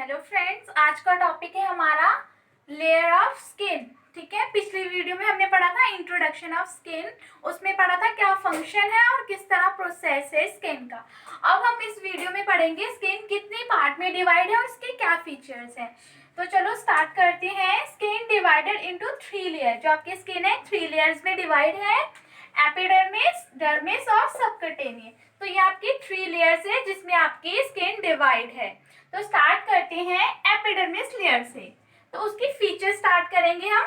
Hello friends, आज का topic है हमारा लेयर ऑफ स्किन। ठीक है, पिछली वीडियो में हमने पढ़ा था इंट्रोडक्शन ऑफ स्किन। उसमें पढ़ा था क्या फंक्शन है और किस तरह प्रोसेस है स्किन का। अब हम इस वीडियो में पढ़ेंगे स्किन कितने पार्ट में डिवाइड है और इसके क्या फीचर्स हैं। तो चलो स्टार्ट करते हैं। Skin divided into 3 layer. जो आपकी स्किन है 3 लेयर्स में डिवाइड है, एपिडर्मिस, डर्मिस और सबक्यूटेनियस। तो ये आपकी 3 लेयर्स है जिसमें आपकी स्किन डिवाइड है। तो स्टार्ट करते हैं एपिडर्मिस लेयर से। तो उसकी फीचर स्टार्ट करेंगे हम।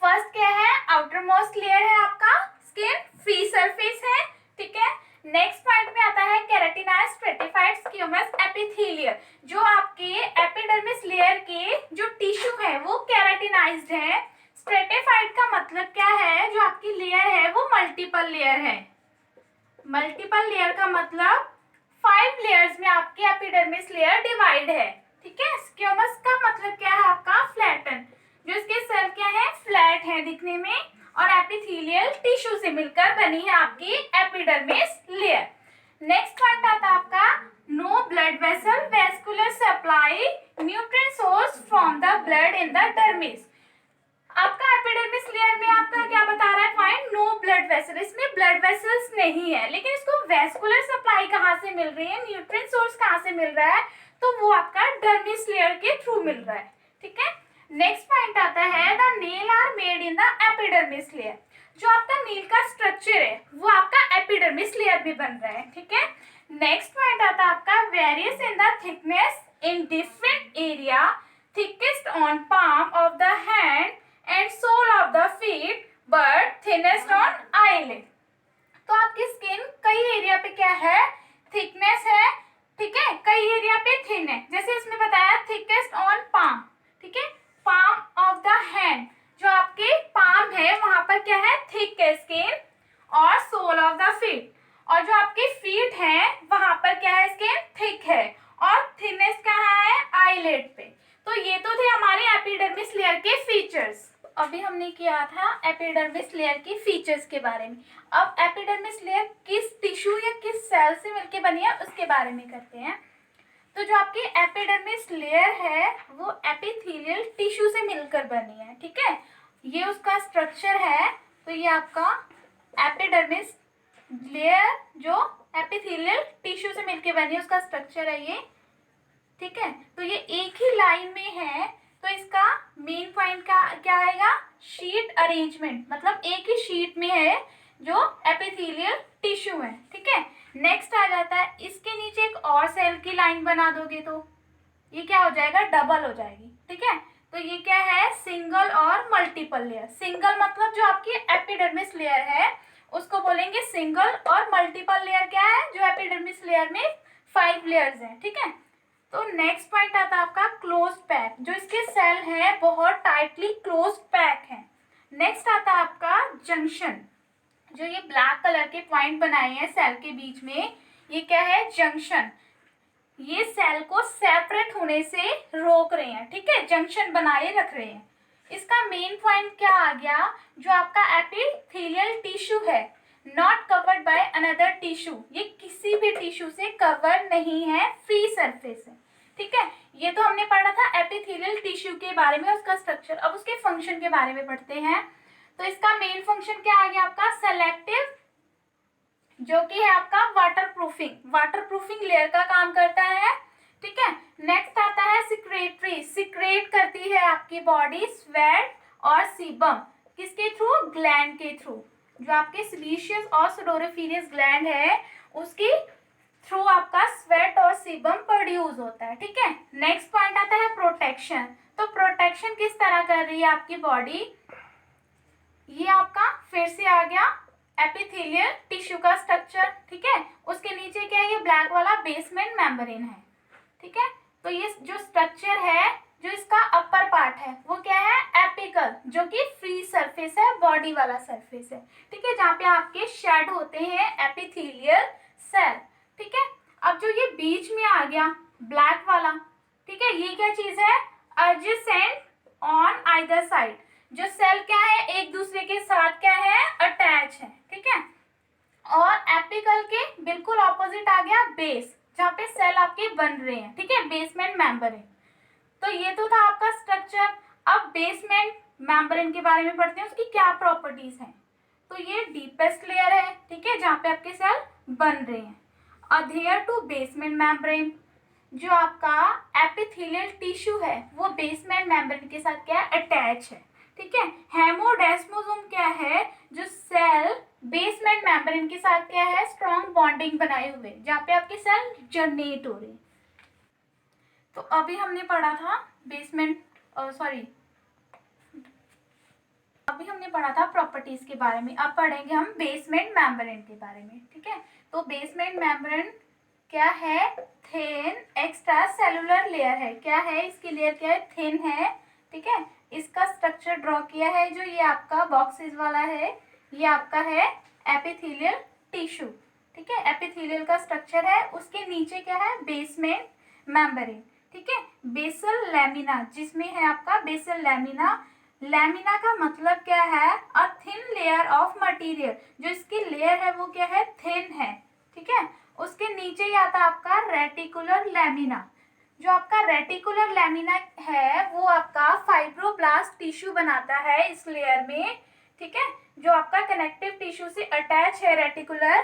फर्स्ट क्या है, आउटर मोस्ट लेयर है आपका स्किन, फ्री सरफेस है। ठीक है, नेक्स्ट पॉइंट में आता है केराटिनाइज स्ट्रेटिफाइड स्क्यूमस एपिथेलियल। जो आपके एपिडर्मिस लेयर के जो टिश्यू है वो केराटिनाइज्ड है। स्ट्रेटिफाइड का मतलब क्या है, जो आपकी लेयर है वो मल्टीपल लेयर है। मल्टीपल लेयर का मतलब 5 लेयर्स में आपकी एपिडर्मिस लेयर डिवाइड है। ठीक है, स्क्यूमस का मतलब क्या है आपका फ्लैटन। जो इसके सेल क्या है, फ्लैट है दिखने में, और एपिथेलियल टिश्यू से मिलकर बनी है आपकी एपिडर्मिस लेयर। नेक्स्ट पॉइंट आता है आपका no blood vessel, vascular supply, nutrient source from the blood in the dermis. आपका एपिडर्मिस लेयर में आपका क्या बता रहा है, फाइंड नो ब्लड वेसल। इसमें ब्लड वेसल्स नहीं है, लेकिन इसको वेस्कुलर सप्लाई कहाँ से मिल रही है, न्यूट्रिएंट सोर्स कहाँ से मिल रहा है, तो वो आपका डर्मिस लेयर के थ्रू मिल रहा है। ठीक है, नेक्स्ट पॉइंट आता है the nail are made in the epidermis layer. जो आपका नील का स्ट्रक्चर है वो आपका एपिडर्मिस लेयर में बन रहा है। ठीक है, नेक्स्ट पॉइंट आता है आपका varies in the thickness in different area, thickest on palm of the hand and sole of the feet but thinnest on eyelid. तो आपकी स्किन कई एरिया पे क्या है, थिकनेस है। ठीक है, कई एरिया पे थिन है। जैसे इसमें बताया थिकेस्ट ऑन पाम। ठीक है, पाम ऑफ द हैंड, जो आपके पाम है वहां पर क्या है, थिक है स्किन, और सोल ऑफ द फीट, और जो आपके फीट है वहां पर क्या है, स्किन थिक है, और थिनेस्ट कहाँ है, आईलिड पे। तो ये तो थे हमारे एपिडर्मिस लेयर के फीचर्स। अभी हमने किया था एपिडर्मिस लेयर की फीचर्स के बारे में। अब एपिडर्मिस लेयर किस टिश्यू या किस सेल से मिलके बनी है उसके बारे में करते हैं। तो जो आपकी एपिडर्मिस लेयर है वो एपिथेलियल टिश्यू से मिलकर बनी है। ठीक है, ये उसका स्ट्रक्चर है। तो ये आपका एपिडर्मिस लेयर जो एपिथेलियल टिश्यू से मिलकर बनी है उसका स्ट्रक्चर है ये। ठीक है, तो ये एक ही लाइन में है, तो इसका मेन पॉइंट का क्या आएगा, शीट अरेंजमेंट, मतलब एक ही शीट में है जो एपिथेलियल टिश्यू है। ठीक है, नेक्स्ट आ जाता है इसके नीचे एक और सेल की लाइन बना दोगे तो ये क्या हो जाएगा, डबल हो जाएगी। ठीक है, तो ये क्या है, सिंगल और मल्टीपल लेयर। सिंगल मतलब जो आपकी एपिडर्मिस लेयर है उसको बोलेंगे सिंगल, और मल्टीपल लेयर क्या है, जो एपिडर्मिस लेयर में 5 लेयर्स हैं। ठीक है, तो नेक्स्ट पॉइंट आता है आपका क्लोज पैक। जो इसके सेल है बहुत टाइटली क्लोज पैक है। नेक्स्ट आता है आपका जंक्शन। जो ये ब्लैक कलर के पॉइंट बनाए हैं सेल के बीच में, ये क्या है, जंक्शन। ये सेल को सेपरेट होने से रोक रहे हैं। ठीक है, जंक्शन बनाए रख रहे हैं। इसका मेन पॉइंट क्या आ गया, जो आपका एपिथेलियल टिश्यू है not covered by another tissue, ये किसी भी टिश्यू से कवर नहीं है, फ्री सरफेस है। ठीक है, ये तो हमने पढ़ा था एपिथेलियल टिश्यू के बारे में, उसका स्ट्रक्चर। अब उसके फंक्शन के बारे में पढ़ते हैं। तो इसका मेन फंक्शन क्या आ गया आपका, सेलेक्टिव, जो कि है आपका वाटरप्रूफिंग लेयर का काम करता है। ठीक है, नेक्स्ट आता है सिक्रेटरी। सिक्रेट करती है आपकी बॉडी स्वेट और सीबम, किसके थ्रू, ग्लैंड के थ्रू। जो आपके सीबेशियस और सुडोरिफेरियस ग्लैंड है उसकी थ्रू आपका स्वेट और सीबम प्रोड्यूस होता है। ठीक है, नेक्स्ट पॉइंट आता है प्रोटेक्शन। तो प्रोटेक्शन किस तरह कर रही है आपकी बॉडी, ये आपका फिर से आ गया एपिथेलियल टिश्यू का स्ट्रक्चर। ठीक है, उसके नीचे क्या है, ये ब्लैक वाला बेसमेंट मेम्ब्रेन है। ठीक है, तो ये जो स्ट्रक्चर है, जो इसका अपर पार्ट है वो क्या है, एपिकल, जो कि फ्री सरफेस है, बॉडी वाला सरफेस है। ठीक है, जहाँ पे आपके शेड होते हैं एपिथेलियल सेल। ठीक है, अब जो ये बीच में आ गया ब्लैक वाला, ठीक है, ये क्या चीज है, एडजेसेंट ऑन आइदर साइड। जो सेल क्या है, एक दूसरे के साथ क्या है, अटैच है। ठीक है, और एपिकल के बिल्कुल ऑपोजिट आ गया बेस। जहाँ पे सेल आपके बन रहे हैं, ठीक है, बेसमेंट मेम्ब्रेन। तो ये तो था आपका स्ट्रक्चर। अब बेसमेंट मेम्ब्रेन के बारे में पढ़ते हैं, उसकी क्या प्रॉपर्टीज हैं। तो ये डीपेस्ट लेयर है, ठीक है, जहाँ पे आपके सेल बन रहे हैं। अधेयर टू बेसमेंट मेम्ब्रेन, जो आपका एपिथेलियल टिश्यू है वो बेसमेंट मेम्ब्रेन के साथ क्या है, अटैच है, ठीक है। हेमोडेस्मोसोम क्या है, जो सेल बेसमेंट मेम्ब्रेन के साथ क्या है, स्ट्रॉन्ग बॉन्डिंग बनाए हुए, जहाँ पे आपके सेल जनरेट हो रहे हैं। तो अभी हमने पढ़ा था अभी हमने पढ़ा था प्रॉपर्टीज के बारे में। अब पढ़ेंगे हम बेसमेंट मेम्ब्रेन के बारे में, ठीक है। तो बेसमेंट मेम्ब्रेन क्या है, थिन एक्स्ट्रा सेलुलर लेयर है। क्या है इसकी लेयर, क्या है, थिन है, ठीक है। इसका स्ट्रक्चर ड्रॉ किया है, जो ये आपका बॉक्सेस वाला है, ये आपका है एपिथेलियल टिश्यू, ठीक है, एपिथेलियल का स्ट्रक्चर है। उसके नीचे क्या है, बेसमेंट मेम्ब्रेन, ठीक है। बेसल लैमिना, जिसमें है आपका बेसल लैमिना। लैमिना का मतलब क्या है, a thin layer of material, जो इसकी लेयर है वो क्या है, थिन है, ठीक है। उसके नीचे ही आता आपका रेटिकुलर लैमिना। जो आपका रेटिकुलर लैमिना है वो आपका फाइब्रोब्लास्ट टिश्यू बनाता है इस लेयर में, ठीक है। जो आपका कनेक्टिव टिश्यू से अटैच है रेटिकुलर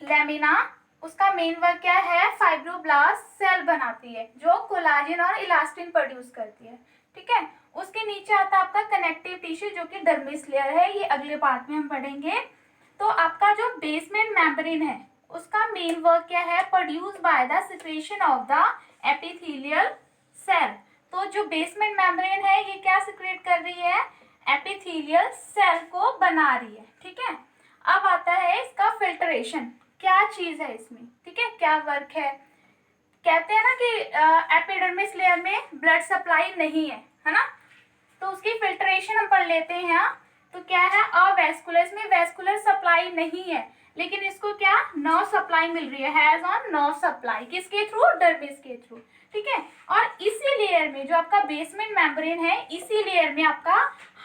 लैमिना, उसका मेन वर्क क्या है, फाइब्रोब्लास्ट सेल बनाती है जो कोलाजन और इलास्टिन प्रोड्यूस करती है, ठीक है। उसके नीचे आता आपका कनेक्टिव टिश्यू, जो कि डर्मिस लेयर है, ये अगले पार्ट में हम पढ़ेंगे। तो आपका जो बेसमेंट मेम्ब्रेन है उसका मेन वर्क क्या है, produce by the secretion of the epithelial cell. तो जो बेसमेंट मेम्ब्रेन है ये क्या सिक्रेट कर रही है, एपिथेलियल सेल को बना रही है, ठीक है। अब आता है इसका फिल्ट्रेशन, क्या चीज है इसमें, ठीक है, क्या वर्क है। कहते हैं ना कि एपिडर्मिस लेयर में ब्लड सप्लाई नहीं है ना, तो उसकी फिल्ट्रेशन हम पढ़ लेते हैं यहाँ। तो क्या है, अवेस्कुलर, इसमें वेस्कुलर सप्लाई नहीं है, लेकिन इसको क्या नर्व सप्लाई मिल रही है, हैज ऑन नर्व सप्लाई, किसके थ्रू, डर्मिस के थ्रू, ठीक है। और इसी लेयर में जो आपका बेसमेंट मेम्ब्रेन है, इसी लेयर में आपका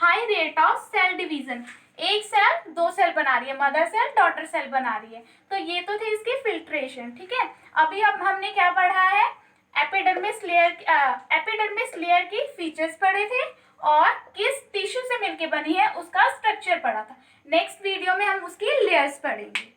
high rate of cell division, एक सेल दो सेल बना रही है, मदर सेल डॉटर सेल बना रही है। तो ये तो थे इसकी फिल्ट्रेशन, ठीक है। अभी अब हमने क्या पढ़ा है, एपिडर्मिस लेयर की फीचर्स पढ़े थे और किस टिश्यू से मिलके बनी है उसका स्ट्रक्चर पढ़ा था। नेक्स्ट वीडियो में हम उसकी लेयर्स पढ़ेंगे।